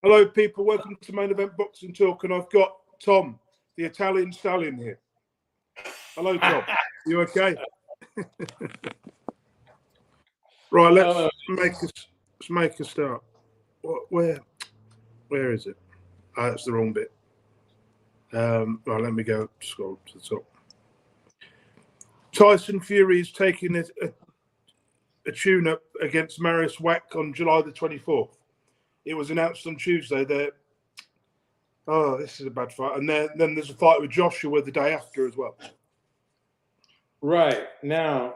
Hello, people. Welcome to Main Event Boxing Talk, and I've got Tom, the Italian stallion, here. Hello, Tom. You okay? Right, let's make a start. Where is it? Oh, that's the wrong bit. Right, let me go scroll to the top. Tyson Fury is taking a tune-up against Marius Wack on July the 24th. It was announced on Tuesday that, this is a bad fight. And then there's a fight with Joshua the day after as well. Right. Now,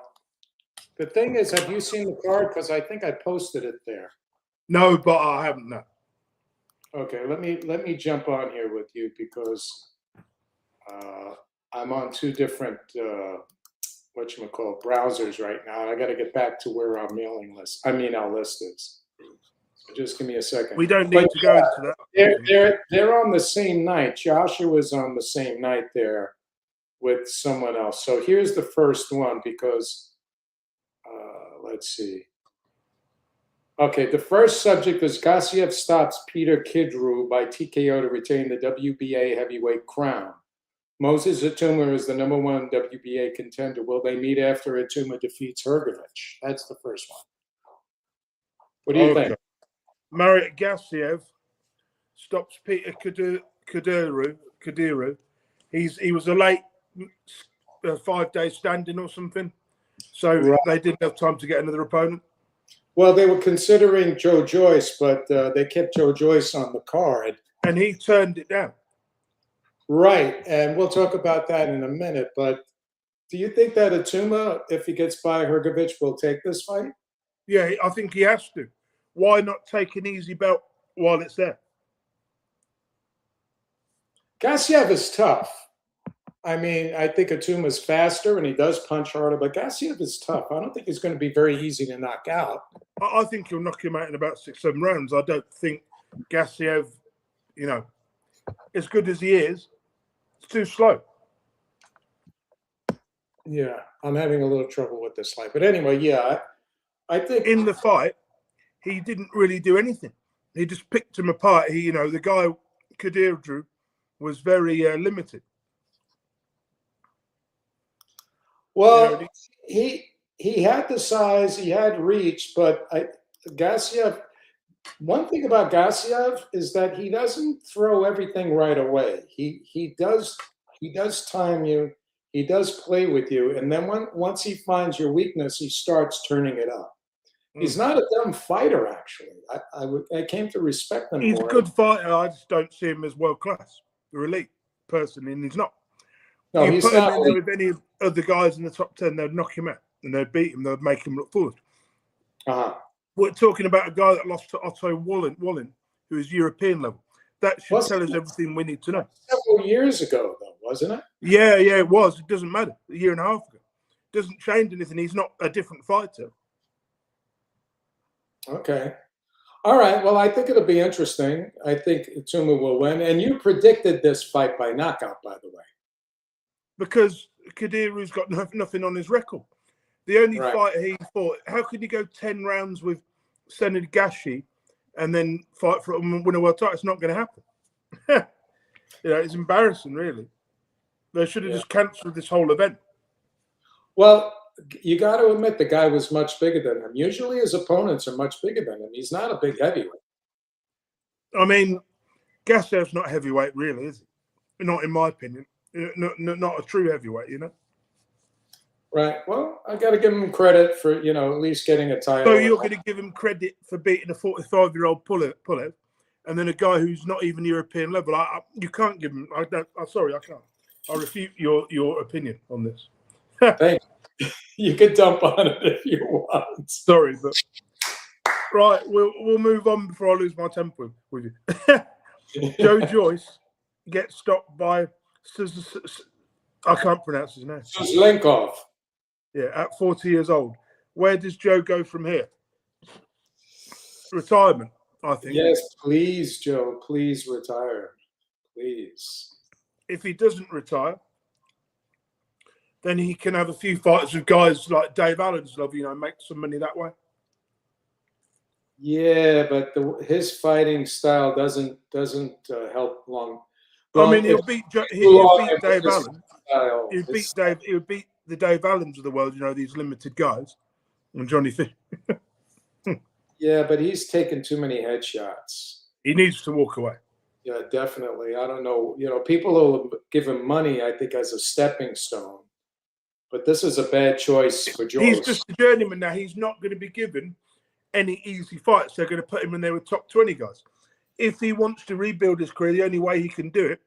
the thing is, have you seen the card? Because I think I posted it there. No, but I haven't, no. Okay, let me jump on here with you because I'm on two different browsers right now. I got to get back to where our our list is. So just give me a second. We don't need to go into that. They're on the same night. Joshua's on the same night there with someone else. So here's the first one because let's see. Okay, the first subject is Gassiev stops Peter Kidru by TKO to retain the WBA heavyweight crown. Moses Atuma is the #1 WBA contender. Will they meet after Atuma defeats Hrgovic? That's the first one. What do you think? Marius Gassiev stops Peter Kadiru. He was a late 5 days standing or something, so right. They didn't have time to get another opponent. Well, they were considering Joe Joyce, but they kept Joe Joyce on the card. And he turned it down. Right, and we'll talk about that in a minute. But do you think that Atuma, if he gets by Hrgovic, will take this fight? Yeah, I think he has to. Why not take an easy belt while it's there? Gassiev is tough. I mean, I think Atuma's faster and he does punch harder, but Gassiev is tough. I don't think he's going to be very easy to knock out. I think he'll knock him out in about 6-7 rounds. I don't think Gassiev, as good as he is, it's too slow. Yeah, I'm having a little trouble with this fight. But anyway, yeah, I think in the fight, he didn't really do anything. He just picked him apart. The guy Kadiru was very limited. Well, he had the size, he had reach, but Gassiev. One thing about Gassiev is that he doesn't throw everything right away. He does time you. He does play with you, and then once he finds your weakness, he starts turning it up. He's not a dumb fighter, actually. I came to respect him. He's a good fighter. I just don't see him as world class or elite person, and he's not. No, he's put not. Him in there with any of the guys in the top 10, they'd knock him out and they'd beat him. They'd make him look forward. We're talking about a guy that lost to Otto Wallin, who is European level. That should tell us everything we need to know. Several years ago, though, wasn't it? Yeah, it was. It doesn't matter. A year and a half ago. It doesn't change anything. He's not a different fighter. Okay. All right. Well, I think it'll be interesting. I think Atuma will win. And you predicted this fight by knockout, by the way. Because Kadiru's got nothing on his record. The only fight he fought, how could he go 10 rounds with Senad Gashi and then fight for and win a world title? It's not going to happen. It's embarrassing, really. They should have just cancelled this whole event. Well, you got to admit the guy was much bigger than him. Usually his opponents are much bigger than him. He's not a big heavyweight. I mean, Gassiev's not heavyweight, really, is he? Not in my opinion. Not a true heavyweight, Right. Well, I got to give him credit for, at least getting a title. So you're going to give him credit for beating a 45-year-old Pulev and then a guy who's not even European level. You can't give him. I don't. I'm sorry, I can't. I refute your opinion on this. Thank you. You can dump on it if you want. Sorry, but right, we'll move on before I lose my temper with you. Joe Joyce gets stopped by I can't pronounce his name. Zlenkov. Yeah, at 40 years old. Where does Joe go from here? Retirement, I think. Yes, please, Joe. Please retire. Please. If he doesn't retire, then he can have a few fights with guys like Dave Allen's love, make some money that way. Yeah, but his fighting style doesn't help long. I mean, he'll beat Dave Allen. He'll beat the Dave Allens of the world. You know, these limited guys, and Johnny Fish. Yeah, but he's taken too many headshots. He needs to walk away. Yeah, definitely. I don't know. You know, people will give him money, I think, as a stepping stone. But this is a bad choice for Joyce. He's just a journeyman now. He's not going to be given any easy fights. They're going to put him in there with top 20 guys. If he wants to rebuild his career, the only way he can do it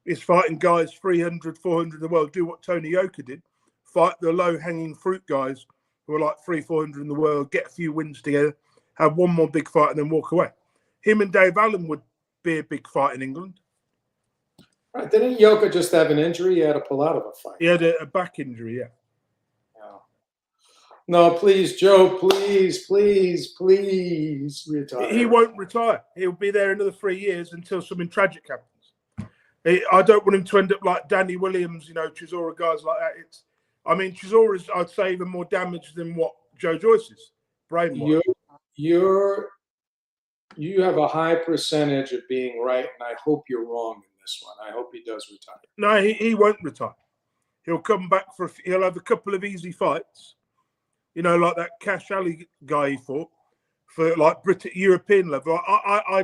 is fighting guys 300, 400 in the world. Do what Tony Yoka did. Fight the low-hanging fruit guys who are like 300, 400 in the world, get a few wins together, have one more big fight, and then walk away. Him and Dave Allen would be a big fight in England. Right. Didn't Yoka just have an injury? He had to pull out of a fight. He had a back injury, yeah. No, please, Joe, please retire. He won't retire. He'll be there another 3 years until something tragic happens. I don't want him to end up like Danny Williams, you know, Chisora, guys like that. I mean, Chisora is, I'd say, even more damaged than what Joe Joyce is. Brain-wise. You have a high percentage of being right, and I hope you're wrong in this one. I hope he does retire. No, he won't retire. He'll come back he'll have a couple of easy fights. You know, like that Cash Ali guy he fought for like British European level. I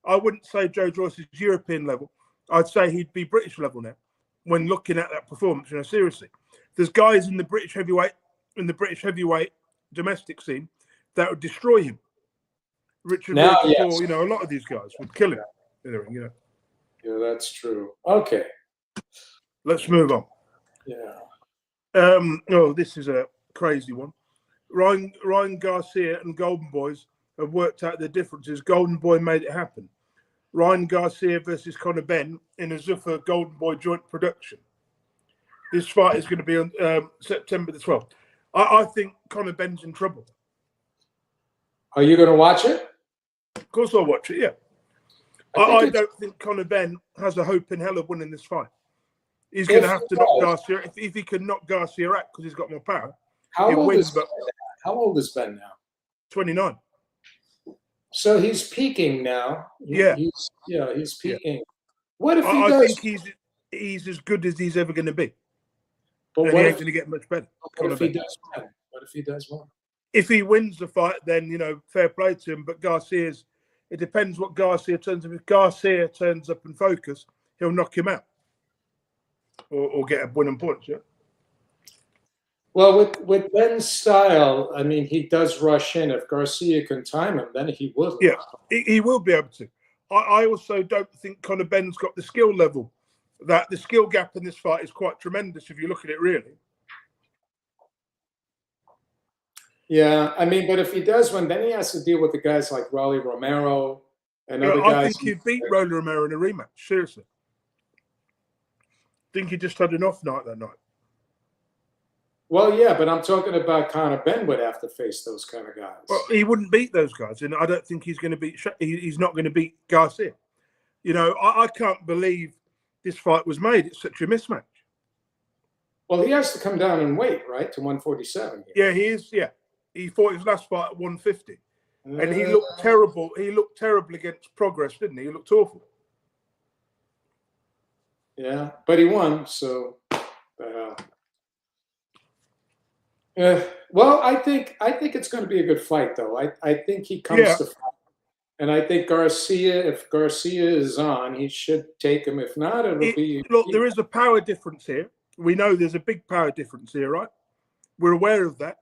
wouldn't say Joe Joyce is European level. I'd say he'd be British level now when looking at that performance, you know, seriously. There's guys in the British heavyweight domestic scene that would destroy him. Richard Rowe, yes. You know, a lot of these guys would kill him. You know. Yeah, that's true. Okay. Let's move on. Yeah. This is a crazy one. Ryan Garcia and Golden Boys have worked out their differences. Golden Boy made it happen. Ryan Garcia versus Conor Benn in a Zuffa Golden Boy joint production. This fight is going to be on September the 12th. I think Conor Benn's in trouble. Are you going to watch it? Of course I'll watch it, yeah. I don't think Conor Benn has a hope in hell of winning this fight. He's going to have to knock Garcia. If he can knock Garcia out because he's got more power, How old is Ben now? 29. So he's peaking now. He's peaking. Yeah. What if he does? I think he's as good as he's ever going to be. But he ain't going to get much better. What if he does win? What if he does win? If he wins the fight, then, you know, fair play to him. But it depends what Garcia turns up. If Garcia turns up and focus, he'll knock him out. Or get a winning points, yeah. Well, with Ben's style, I mean, he does rush in. If Garcia can time him, then he will. Yeah, he will be able to. I also don't think Conor Benn's got the skill level. That the skill gap in this fight is quite tremendous if you look at it really. Yeah, I mean, but if he does win, then he has to deal with the guys like Rolly Romero and other guys. I think he'd beat Rolly Romero in a rematch, seriously. I think he just had an off night that night. Well, yeah, but I'm talking about Conor Benn would have to face those kind of guys. Well, he wouldn't beat those guys, and I don't think he's going to beat. He's not going to beat Garcia. You know, I can't believe this fight was made. It's such a mismatch. Well, he has to come down and weight, right, to 147. Yeah, he is. Yeah, he fought his last fight at 150, and he looked terrible. He looked terrible against Progress, didn't he? He looked awful. Yeah, but he won, so. Well, I think it's going to be a good fight, though. I think he comes to fight. And I think Garcia, if Garcia is on, he should take him. If not, it'll be... Look, there is a power difference here. We know there's a big power difference here, right? We're aware of that.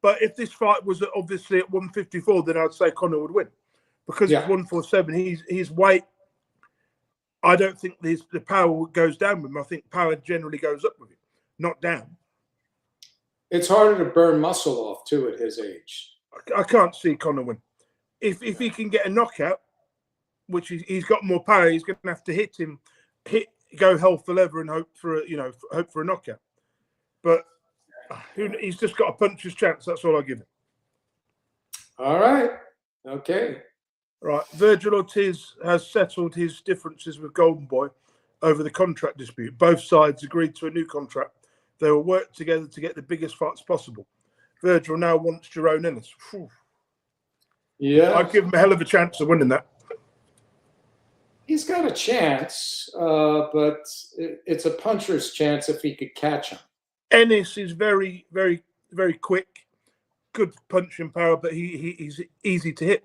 But if this fight was obviously at 154, then I'd say Conor would win. Because it's 147, his weight, I don't think the power goes down with him. I think power generally goes up with him, not down. It's harder to burn muscle off, too, at his age. I can't see Conor win. If he can get a knockout, which he's got more power, he's going to have to go hell for leather and hope for a knockout. But he's just got to punch his chance. That's all I give him. All right. Okay. Right. Virgil Ortiz has settled his differences with Golden Boy over the contract dispute. Both sides agreed to a new contract. They will work together to get the biggest fights possible. Virgil now wants Jerome Ennis. Whew. Yeah. I'd give him a hell of a chance of winning that. He's got a chance, but it's a puncher's chance if he could catch him. Ennis is very, very, very quick, good punching power, but he's easy to hit.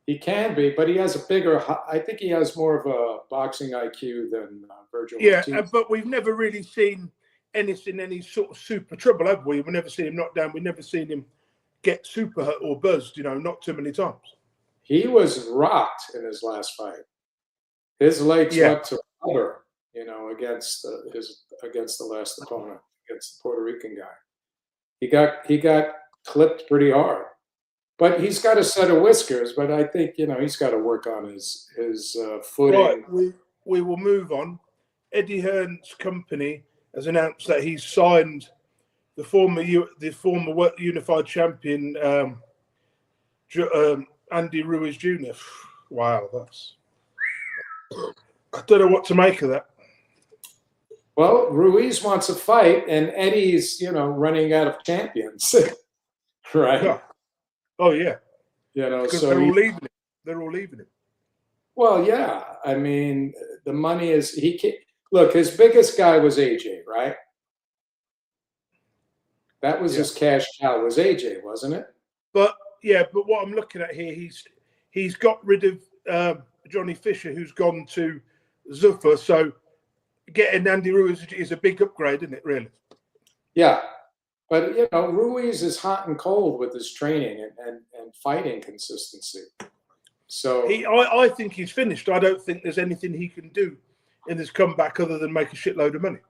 He can be, but he has a bigger. I think he has more of a boxing IQ than Virgil. Yeah, Ortiz. but we've never really seen Ennis in any sort of super trouble, have we? We've never seen him knocked down. We've never seen him get super hurt or buzzed. Not too many times. He was rocked in his last fight. His legs went to rubber, against the last opponent, against the Puerto Rican guy. He got clipped pretty hard, but he's got a set of whiskers. But I think he's got to work on his footing. Right, we will move on. Eddie Hearn's company has announced that he's signed the former unified champion Andy Ruiz Jr. Wow, I don't know what to make of that. Well, Ruiz wants a fight, and Eddie's, running out of champions, right? Yeah. Oh yeah. So they're all leaving him. They're all leaving him. Well, yeah. I mean, the money is look. His biggest guy was AJ, right? That was his cash cow. Was AJ, wasn't it? But what I'm looking at here, he's got rid of Johnny Fisher, who's gone to Zuffa. So getting Andy Ruiz is a big upgrade, isn't it? Really? Yeah, but Ruiz is hot and cold with his training and fighting consistency. So I think he's finished. I don't think there's anything he can do in this comeback other than make a shitload of money.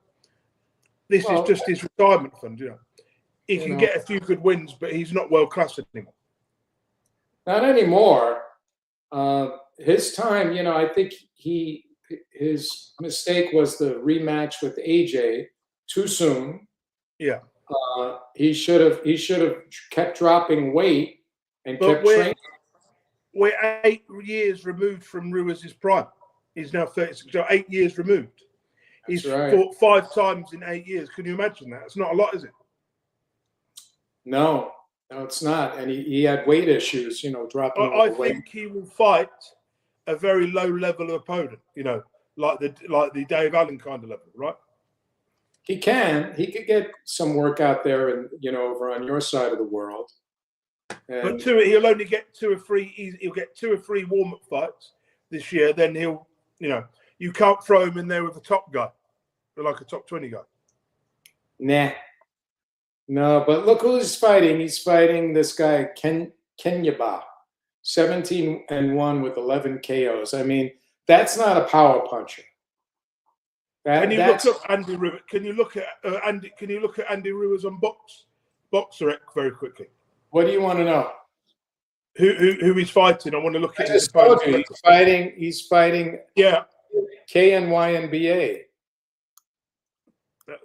This is just his retirement fund. He can get a few good wins, but he's not world class anymore. Not anymore. His time, I think his mistake was the rematch with AJ too soon. Yeah. He should have kept dropping weight and kept training. We're 8 years removed from Ruiz's prime. He's now 36, so 8 years removed. He's fought 5 times in 8 years. Can you imagine that? It's not a lot, is it? No, it's not. And he had weight issues, dropping I weight. think he will fight a very low level opponent, like the Dave Allen kind of level, right? He could get some work out there and over on your side of the world. But he'll only get 2 or 3. He'll get 2 or 3 warm-up fights this year. Then he'll, you can't throw him in there with a top guy, like a top 20 guy. Nah. No, but look who he's fighting. He's fighting this guy, Kenyaba, 17-1 with 11 KOs. I mean, that's not a power puncher. Can you look up Andy Ruiz? Can you look at Andy Ruiz on Boxer very quickly? What do you want to know? Who he's fighting? I want to look at his opponent. He's fighting. Yeah. KNYNBA.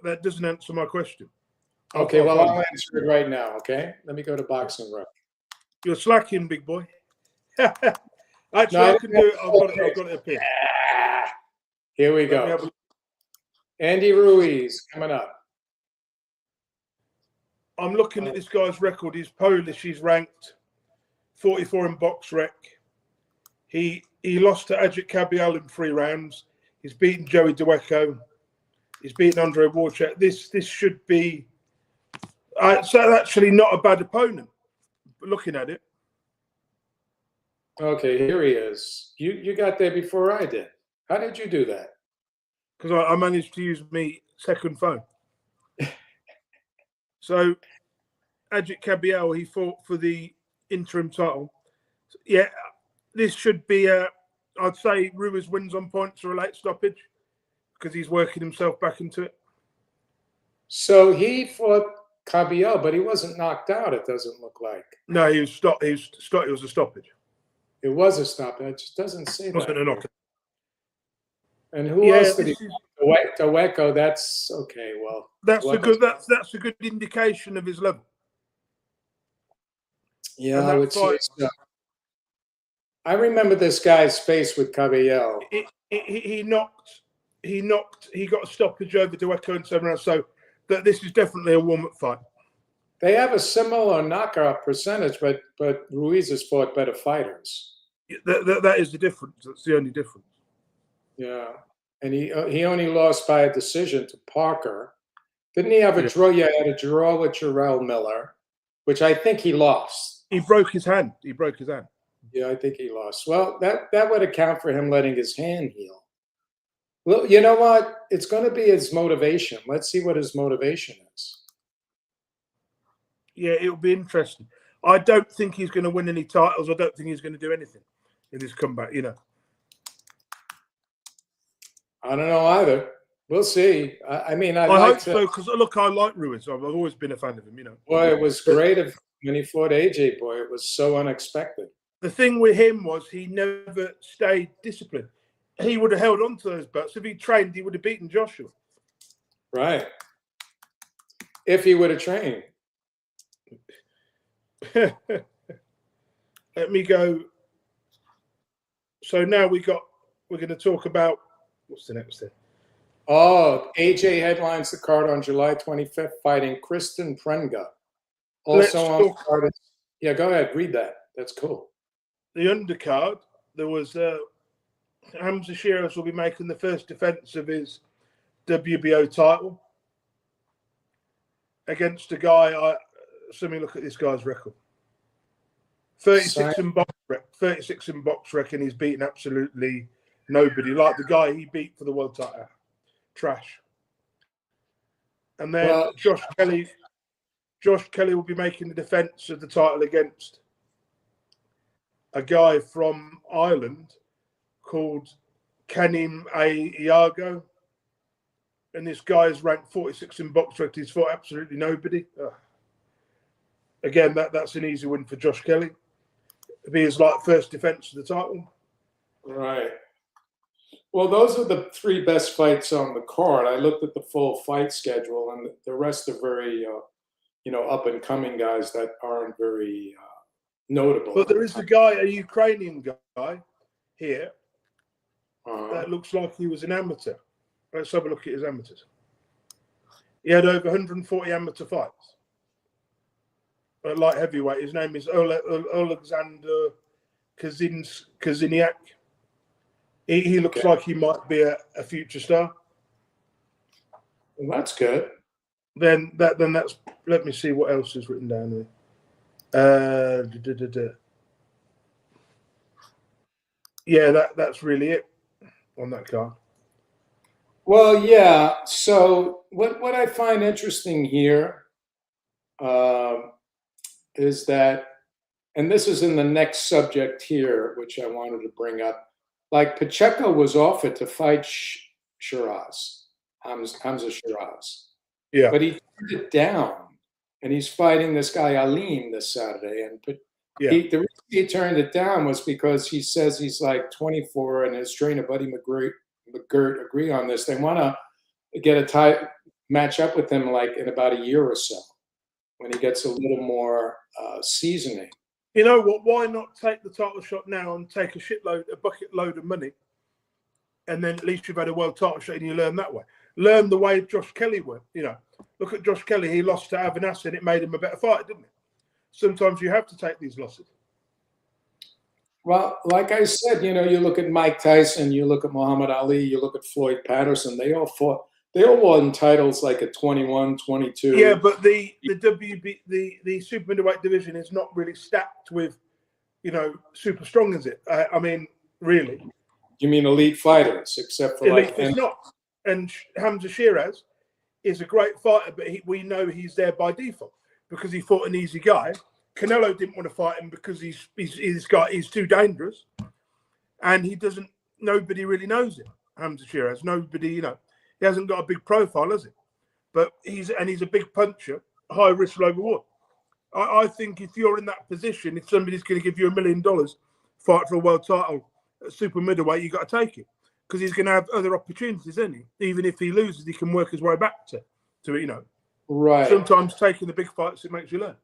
That doesn't answer my question. Okay, well, I'll answer it right now, okay? Let me go to Boxing Rec. You're slacking, big boy. Actually, I can do it. I've got it up here. Here we go. Andy Ruiz coming up. I'm looking at this guy's record. He's Polish. He's ranked 44 in BoxRec. He lost to Ajit Kabial in 3 rounds. He's beaten Joey Dueco. He's beaten Andre Warchek. This should be... so actually not a bad opponent, but looking at it. Okay, here he is. You got there before I did. How did you do that? Because I managed to use my second phone. So, Ajit Kabial, he fought for the interim title. Yeah, this should be I'd say Ruiz wins on points or a late stoppage because he's working himself back into it. So he fought Kabial, but he wasn't knocked out, it doesn't look like. No, he was stopped. It was a stoppage. It was a stoppage. It just doesn't say that. Wasn't a knockout. And who else did he? Dueco. That's okay. Well, that's a good indication of his level. Yeah, I would say so. I remember this guy's face with Kabial. He got a stoppage over Dueco in 7 rounds. So this is definitely a warm-up fight. They have a similar knockout percentage, but Ruiz has fought better fighters. That is the difference. That's the only difference. Yeah, and he only lost by a decision to Parker. Didn't he have a draw? Yeah, he had a draw with Jarrell Miller, which I think he lost. He broke his hand. Yeah, I think he lost. Well, that would account for him letting his hand heal. Well, you know what? It's going to be his motivation. Let's see what his motivation is. Yeah, it'll be interesting. I don't think he's going to win any titles. I don't think he's going to do anything in this comeback, I don't know either. We'll see. I mean, I hope so, because look, I like Ruiz. I've always been a fan of him, Boy, it was great when he fought AJ. Boy, it was so unexpected. The thing with him was he never stayed disciplined. He would have held on to those belts. If he trained, he would have beaten Joshua. Right. If he would have trained. Let me go. So now we're going to talk about, what's the next thing? Oh, AJ headlines the card on July 25th, fighting Kristen Prenga. Also on the card. Yeah, go ahead. Read that. That's cool. The undercard, there was Hamza Sheeraz will be making the first defense of his WBO title against a guy. Let me look at this guy's record. 36 in box rec, and he's beaten absolutely nobody. Like the guy he beat for the world title. Trash. And then Josh Kelly will be making the defense of the title against a guy from Ireland called Kanim Iago. And this guy is ranked 46 in box rec. He's fought absolutely nobody. Again, that's an easy win for Josh Kelly. It'll be his first defense of the title. Right. Well, those are the three best fights on the card. I looked at the full fight schedule, and the rest are very, up and coming guys that aren't very notable. But there is a Ukrainian guy here that looks like he was an amateur. Let's have a look at his amateurs. He had over 140 amateur fights. At light heavyweight, his name is Alexander Kaziniak. He looks like he might be a future star. Well, that's good. Then that's. Let me see what else is written down here. Yeah, that's really it on that card. Well, yeah. So what I find interesting here is that, and this is in the next subject here, which I wanted to bring up. Like Pacheco was offered to fight Shiraz, Hamza Shiraz. Yeah. But he turned it down, and he's fighting this guy Aleem this Saturday. And the reason he turned it down was because he says he's like 24, and his trainer Buddy McGirt agree on this. They want to get a tight match up with him like in about a year or so, when he gets a little more seasoning. You know what? Why not take the title shot now and take a bucket load of money, and then at least you've had a world title shot and you learn that way. Learn the way Josh Kelly went. Look at Josh Kelly. He lost to Avanas and it made him a better fighter, didn't it? Sometimes you have to take these losses. Well, like I said, you look at Mike Tyson, you look at Muhammad Ali, you look at Floyd Patterson. They all won titles like at 21, 22. Yeah, but the super middleweight division is not really stacked with, super strong, is it? I mean, really. You mean elite fighters, except for elite? It's not. And Hamza Sheeraz is a great fighter, but we know he's there by default because he fought an easy guy. Canelo didn't want to fight him because he's too dangerous, and nobody really knows him. Hamza Sheeraz, nobody, he hasn't got a big profile, has he? But he's a big puncher, high risk, low reward. I think if you're in that position, if somebody's going to give you $1 million, fight for a world title at super middleweight, you got to take it because he's going to have other opportunities, isn't he? Even if he loses, he can work his way back to it. Right. Sometimes taking the big fights, it makes you learn.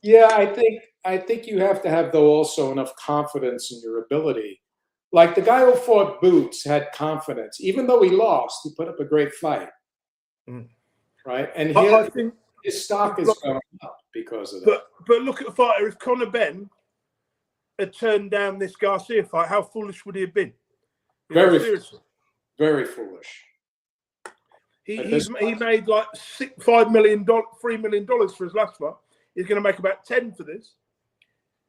Yeah, I think you have to have, though, also enough confidence in your ability. Like the guy who fought Boots had confidence. Even though he lost, he put up a great fight. Right? And his stock is going up because of that. But look at the fighter. If Conor Benn had turned down this Garcia fight, how foolish would he have been? Seriously, very foolish. He made like $3 million for his last fight. He's going to make about 10 for this.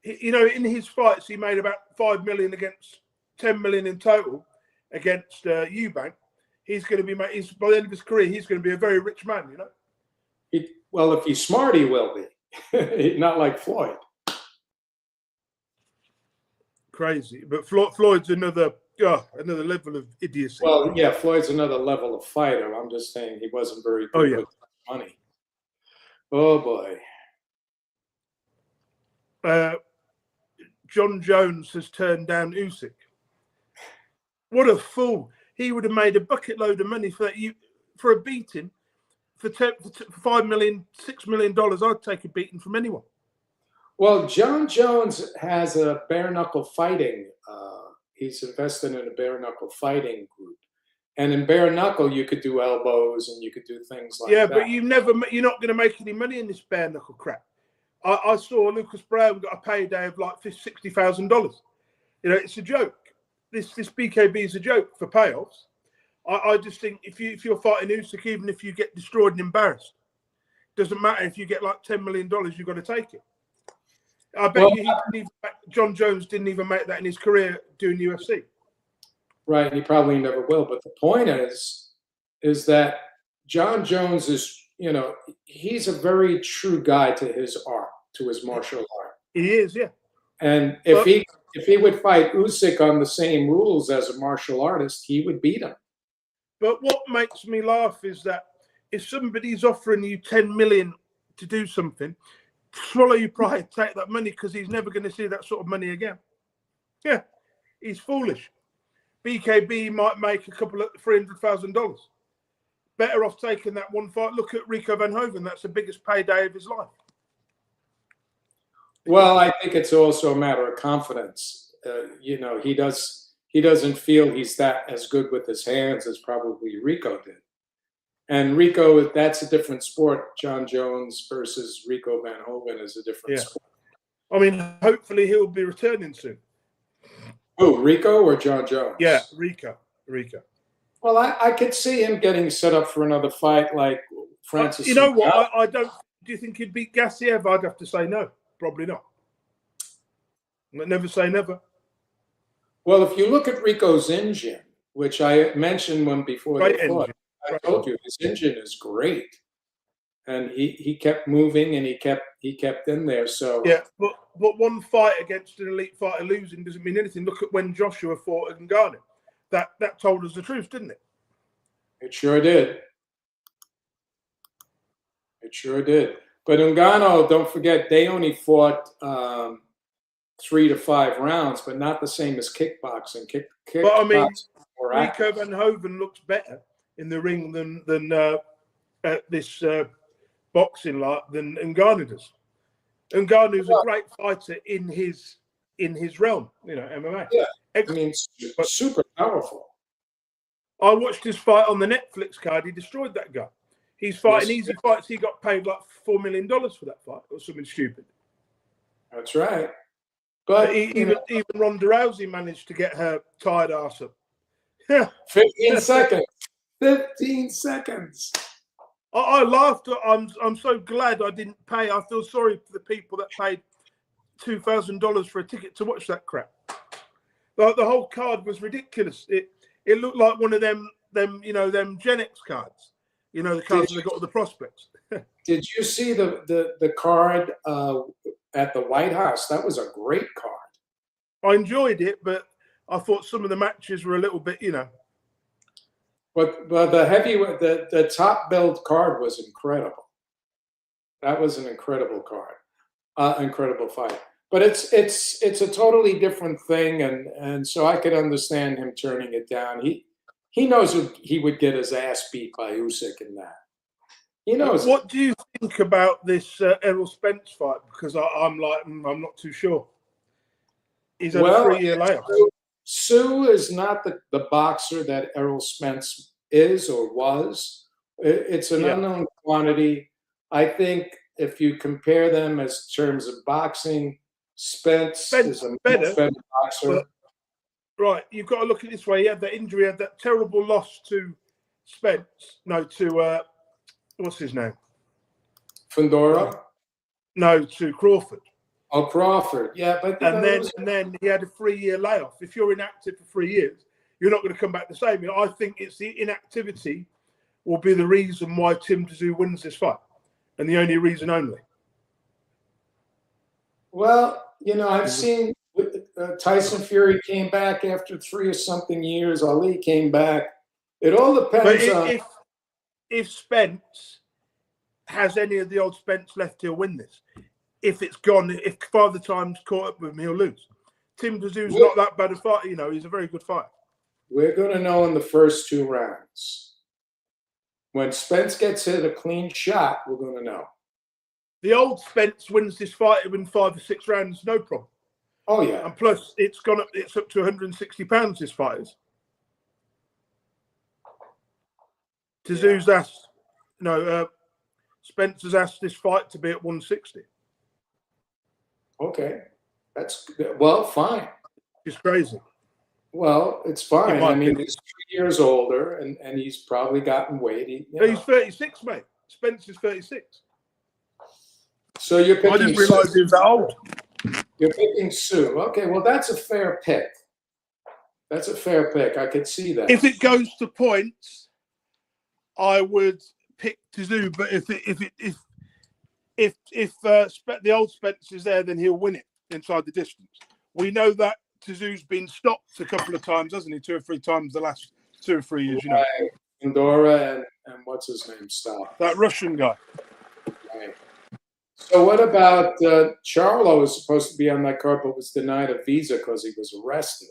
In his fights, he made about 5 million against 10 million in total against Eubank. He's going to be by the end of his career, he's going to be a very rich man. Well, if he's smart, he will be. Not like Floyd. Crazy, but Floyd's another level of idiocy. Well, yeah, Floyd's another level of fighter. I'm just saying he wasn't very good with money. Oh boy. John Jones has turned down Usyk. What a fool! He would have made a bucket load of money for a beating. For $5 million, $6 million, I'd take a beating from anyone. Well, John Jones has a bare knuckle fighting. He's invested in a bare knuckle fighting group, and in bare knuckle you could do elbows and you could do things like that. Yeah, but you're not going to make any money in this bare knuckle crap. I saw Lucas Brown got a payday of like $60,000. It's a joke. This BKB is a joke for payoffs. I just think if you're fighting Usyk, even if you get destroyed and embarrassed, doesn't matter if you get like $10 million, you've got to take it. I bet John Jones didn't even make that in his career doing UFC. Right, and he probably never will. But the point is that John Jones is, he's a very true guy to his art, to his martial art. He is, yeah. And if he would fight Usyk on the same rules as a martial artist, he would beat him. But what makes me laugh is that if somebody's offering you 10 million to do something, swallow your pride, take that money, because he's never going to see that sort of money again. Yeah, he's foolish. BKB might make a couple of $300,000. Better off taking that one fight. Look at Rico Van Hoven. That's the biggest payday of his life. Well, I think it's also a matter of confidence. He doesn't feel he's that as good with his hands as probably Rico did. And Rico, that's a different sport. John Jones versus Rico Van Hoven is a different sport. I mean, hopefully he'll be returning soon. Who, Rico or John Jones? Yeah, Rico. Well, I could see him getting set up for another fight like Francis. You know what? I don't. Do you think he'd beat Gassiev? I'd have to say no. Probably not. But never say never. Well, if you look at Rico's engine, which I mentioned when before they fought, I told you his engine is great, and he kept moving and he kept in there. So yeah, but one fight against an elite fighter losing doesn't mean anything. Look at when Joshua fought Ngannou. That told us the truth, didn't it? It sure did. It sure did. But Ngannou, don't forget, they only fought 3 to 5 rounds, but not the same as kickboxing. But I mean, Rico Van Hoven looks better in the ring than at this boxing lot than Ngannou does. Ngannou's a great fighter in his realm, MMA. Yeah, I mean, super powerful. I watched his fight on the Netflix card. He destroyed that guy. He's fighting easy fights. He got paid like $4 million for that fight or something stupid. That's right. But even Ronda Rousey managed to get her tired ass up. 15 seconds. 15 seconds. I laughed. I'm so glad I didn't pay. I feel sorry for the people that paid $2,000 for a ticket to watch that crap. Like the whole card was ridiculous. It looked like one of them Gen X cards. The cards that got all the prospects. Did you see the card at the White House? That was a great card. I enjoyed it, but I thought some of the matches were a little bit, But the heavyweight, the top billed card was incredible. That was an incredible card, incredible fight. But it's a totally different thing, and so I could understand him turning it down. He knows he would get his ass beat by Usyk in that. He knows. What do you think about this Errol Spence fight? Because I'm not too sure. He's had a 3-year layoff. Sue is not the boxer that Errol Spence is or was. It's an unknown quantity. I think if you compare them as terms of boxing, Spence is a much better boxer. Right, you've got to look at it this way. He had that injury, had that terrible loss to Spence. No, to what's his name? Fundora? No, to Crawford. Oh, Crawford. Yeah, but and then he had a 3-year layoff. If you're inactive for 3 years, you're not going to come back the same. I think it's the inactivity will be the reason why Tim Tszyu wins this fight, and the only reason only. Well, I've seen Tyson Fury came back after 3 or something years. Ali came back. It all depends on if Spence has any of the old Spence left, he'll win this. If it's gone, if Father Time's caught up with him, he'll lose. Tim Tszyu's not that bad a fighter, he's a very good fighter. We're going to know in the first 2 rounds. When Spence gets hit a clean shot, we're going to know. The old Spence wins this fight in 5 or 6 rounds, no problem. Oh yeah, and plus it's up to 160 pounds. This fight is. Tszyu's asked, Spencer's asked this fight to be at 160. Okay, that's fine. It's crazy. Well, it's fine. I mean, he's 2 years older, and he's probably gotten weight. He's 36, mate. Spencer's 36. So you're picking. I didn't realize he was that old. You're picking Tszyu. Okay, well, that's a fair pick. That's a fair pick. I could see that. If it goes to points, I would pick Tszyu. But if the old Spence is there, then he'll win it inside the distance. We know that Tszyu's been stopped a couple of times, hasn't he? 2 or 3 times the last 2 or 3 years, Right. Fundora and what's his name? Stop. That Russian guy. Right. So what about Charlo was supposed to be on that card but was denied a visa because he was arrested.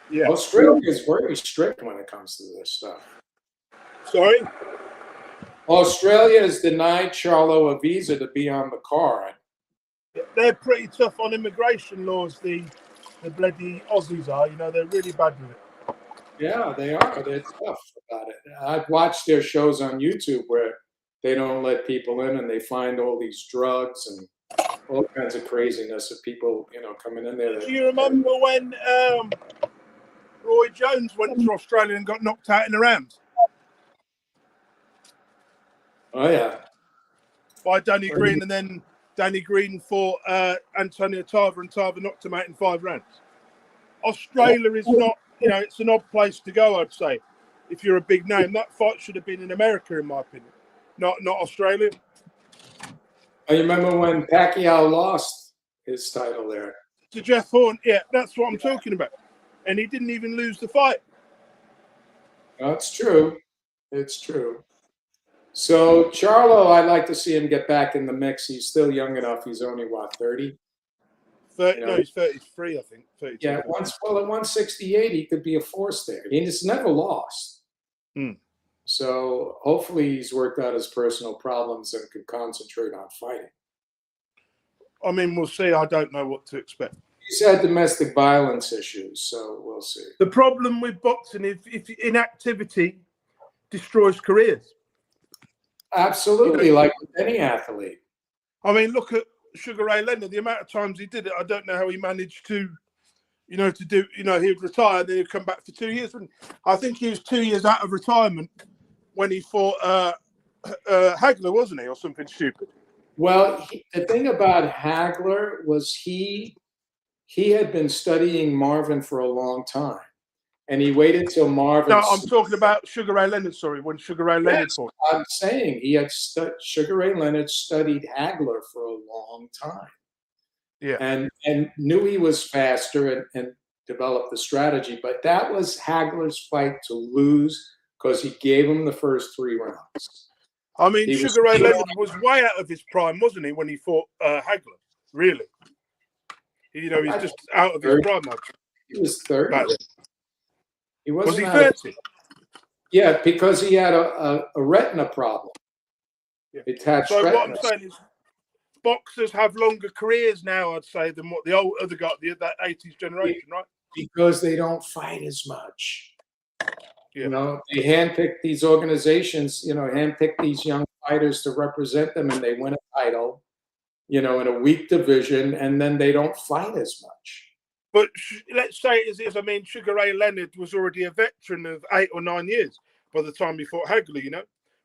Yeah. Australia is very strict when it comes to this stuff. Sorry? Australia has denied Charlo a visa to be on the card. They're pretty tough on immigration laws, the bloody Aussies are. They're really bad with it. Yeah, they are. They're tough about it. I've watched their shows on YouTube where they don't let people in and they find all these drugs and all kinds of craziness of people, coming in there. Do you remember when Roy Jones went to Australia and got knocked out in the round? Oh, yeah. By Danny Green, and then Danny Green fought Antonio Tarver, and Tarver knocked him out in 5 rounds. Australia is not, it's an odd place to go, I'd say, if you're a big name. That fight should have been in America, in my opinion, not Australia. I remember when Pacquiao lost his title there. To Jeff Horn, yeah, that's what I'm talking about. And he didn't even lose the fight. That's true. It's true. So Charlo, I'd like to see him get back in the mix. He's still young enough. He's only, 30? 30, no, he's 33, I think. 32. Yeah, at 168, he could be a force there. He's never lost. So hopefully he's worked out his personal problems and can concentrate on fighting. I mean, we'll see. I don't know what to expect. He's had domestic violence issues, so we'll see. The problem with boxing is if inactivity destroys careers. Absolutely, like with any athlete. I mean, look at Sugar Ray Leonard. The amount of times he did it, I don't know how he managed to, to do. He would retire, then he'd come back for 2 years. I think he was 2 years out of retirement when he fought Hagler, wasn't he, or something stupid? Well, the thing about Hagler was he had been studying Marvin for a long time. And he waited till Marvin. No, I'm talking about Sugar Ray Leonard. Sorry, when Sugar Ray Leonard fought. I'm saying he had Sugar Ray Leonard studied Hagler for a long time. Yeah, and knew he was faster and developed the strategy. But that was Hagler's fight to lose because he gave him the first 3 rounds. I mean, Sugar Ray Leonard was way out of his prime, wasn't he, when he fought Hagler? Really? He's just out of his prime. He was 30. He was he 30? Yeah, because he had a retina problem. Yeah. So what I'm saying is, boxers have longer careers now, I'd say, than what the other guy, that 80s generation, right? Because they don't fight as much. Yeah. They handpick these organizations. Handpick these young fighters to represent them, and they win a title, in a weak division, and then they don't fight as much. But let's say it as is. I mean, Sugar Ray Leonard was already a veteran of 8 or 9 years by the time he fought Hagley,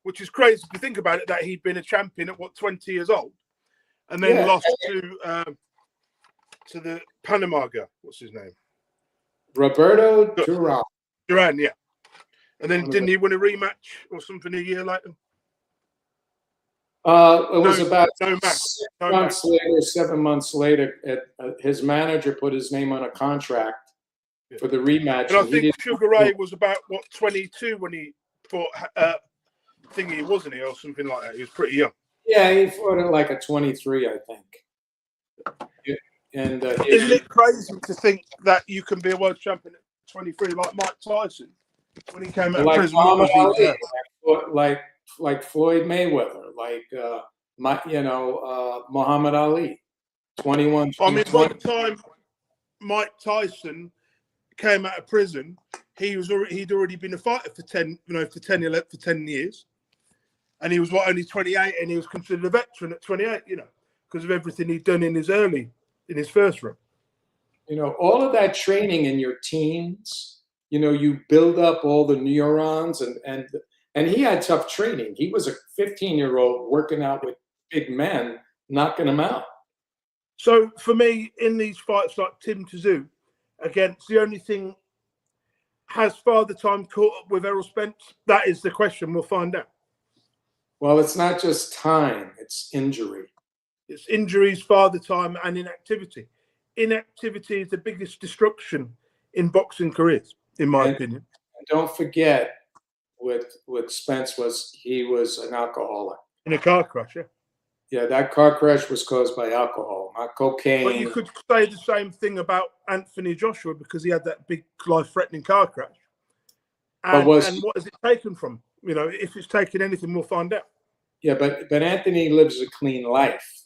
which is crazy if you think about it, that he'd been a champion at 20 years old, and then lost to the Panama guy. What's his name? Roberto Duran. Duran, yeah. And then didn't he win a rematch or something a year later? It was about 7 months later. His manager put his name on a contract for the rematch. And I think Sugar Ray was about 22 when he fought Thingy, wasn't he, or something like that? He was pretty young. Yeah, he fought at like a 23, I think. And isn't it crazy to think that you can be a world champion at 23, like Mike Tyson when he came out of prison? Like Floyd Mayweather, like Muhammad Ali, 21. I mean, by the time Mike Tyson came out of prison, he'd already been a fighter for 10 years, and he was only 28, and he was considered a veteran at 28, because of everything he'd done in his first run. All of that training in your teens, you build up all the neurons, and he had tough training. He was a 15-year-old working out with big men, knocking them out. So for me, in these fights like Tim Tszyu against, the only thing, has Father Time caught up with Errol Spence? That is the question. We'll find out. Well, it's not just time, it's injury. It's injuries, Father Time, and inactivity. Inactivity is the biggest destruction in boxing careers, in my opinion. Don't forget, with Spence he was an alcoholic. In a car crash, yeah. Yeah, that car crash was caused by alcohol, not cocaine. But you could say the same thing about Anthony Joshua, because he had that big life-threatening car crash. And what is it taken from? If it's taken anything, we'll find out. Yeah, but Anthony lives a clean life.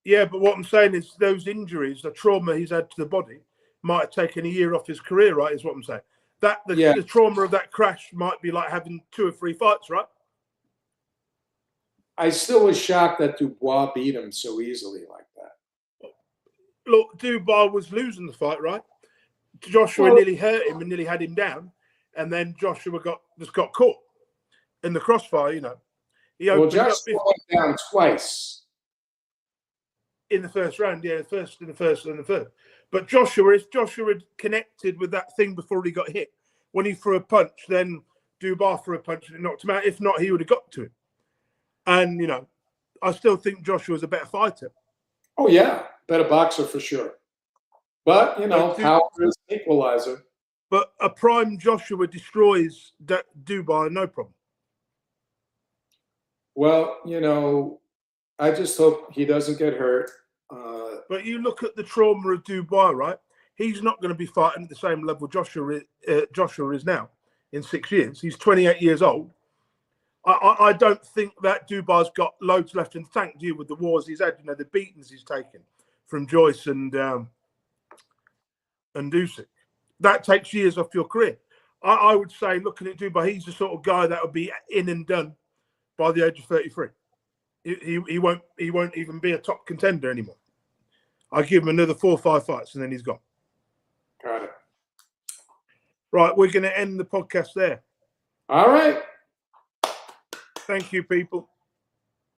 Yeah, but what I'm saying is those injuries, the trauma he's had to the body, might have taken a year off his career, right, is what I'm saying. The trauma of that crash might be like having 2 or 3 fights, right? I still was shocked that Dubois beat him so easily like that. Look, Dubois was losing the fight, right? Joshua nearly hurt him and nearly had him down, and then Joshua just got caught in the crossfire, Joshua went down twice in the first round, in the first and the third. But if Joshua had connected with that thing before he got hit, when he threw a punch, then Dubois threw a punch and it knocked him out. If not, he would have got to him. And, I still think Joshua's a better fighter. Oh, yeah. Better boxer for sure. But, power is an equalizer. But a prime Joshua destroys Dubois, no problem. Well, I just hope he doesn't get hurt. But you look at the trauma of Dubois, right? He's not going to be fighting at the same level Joshua is now in 6 years. He's 28 years old. I don't think that Dubois got loads left in the tank, do you, with the wars he's had, the beatings he's taken from Joyce and Usyk. That takes years off your career. I would say, looking at Dubois, he's the sort of guy that would be in and done by the age of 33. He won't even be a top contender anymore. I give him another 4 or 5 fights and then he's gone. Got it. Right, we're going to end the podcast there. All right. Thank you, people.